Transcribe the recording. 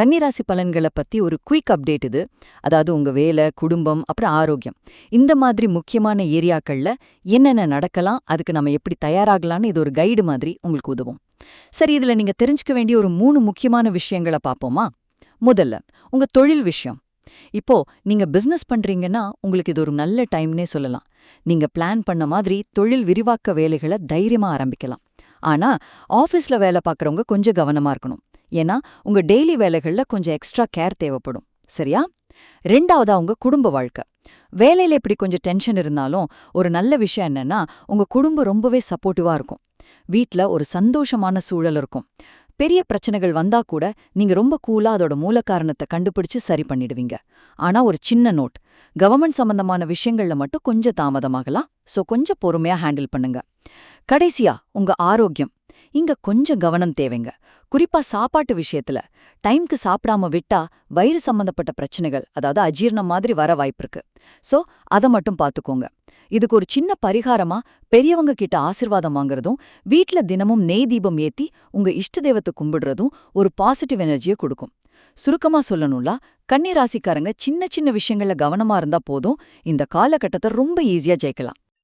கன்னிராசி பலன்களை பத்தி ஒரு குயிக் அப்டேட் இது. அதாவது உங்க வேலை, குடும்பம், அப்புறம் ஆரோக்கியம். இந்த மாதிரி முக்கியமான ஏரியாக்கள்ல என்னென்ன நடக்கலாம், அதுக்கு நம்ம எப்படி தயாராகலாம்னு இது ஒரு கைடு மாதிரி உங்களுக்கு உதவும். சரி, இதுல நீங்க தெரிஞ்சுக்க வேண்டிய ஒரு 3 முக்கியமான விஷயங்கள பாப்போமா? முதல்ல, உங்க தொழில் விஷயம். இப்போ நீங்க பிசினஸ் பண்றீங்கன்னா உங்களுக்கு இது ஒரு நல்ல டைம்னே சொல்லலாம். நீங்க பிளான் பண்ண மாதிரி தொழில் விரிவாக்க வேலைகளை தைரியமா ஆரம்பிக்கலாம். ஆனா ஆபீஸ்ல வேலை பார்க்கறவங்க கொஞ்சம் கவனமா இருக்கணும். ஏன்னா உங்க டெய்லி வேலைகள்ல கொஞ்சம் எக்ஸ்ட்ரா கேர் தேவைப்படும். சரியா? ரெண்டாவதா உங்க குடும்ப வாழ்க்கை. வேலையில இப்படி கொஞ்சம் டென்ஷன் இருந்தாலும் ஒரு நல்ல விஷயம் என்னன்னா உங்க குடும்பம் ரொம்பவே சப்போர்ட்டிவா இருக்கும். வீட்ல ஒரு சந்தோஷமான சூழல் இருக்கும். பெரிய பிரச்சனைகள் வந்தா கூட நீங்க ரொம்ப கூலா அதோட மூல காரணத்தை கண்டுபிடிச்சு சரி பண்ணிடுவீங்க. ஆனா ஒரு சின்ன நோட், கவர்மெண்ட் சம்பந்தமான விஷயங்கள்ல மட்டும் கொஞ்சம் தாமதமாகலாம். சோ கொஞ்சம் பொறுமையா ஹேண்டில் பண்ணுங்க. கடைசியா உங்க ஆரோக்கியம். இங்க கொஞ்சம் கவனம் தேவைங்க. குறிப்பா சாப்பாட்டு விஷயத்துல டைம்க்கு சாப்பிடாம விட்டா வயிறு சம்பந்தப்பட்ட பிரச்சனைகள், அதாவது அஜீரணம் மாதிரி வர வாய்ப்பிருக்கு. சோ அத மட்டும் பாத்துக்கோங்க. இதுக்கு ஒரு சின்ன பரிகாரமா பெரியவங்க கிட்ட ஆசிர்வாதம் வாங்குறதும், வீட்ல தினமும் நெய் தீபம் ஏத்தி உங்க இஷ்ட தெய்வத்தை கும்பிடுறதும் ஒரு பாசிட்டிவ் எனர்ஜியை கொடுக்கும். சுருக்கமா சொல்லணும்ல, கன்னி ராசிக்காரங்க சின்ன சின்ன விஷயங்கள்ல கவனமா இருந்தா போதும், இந்த காலகட்டத்தை ரொம்ப ஈஸியா ஜெயிக்கலாம்.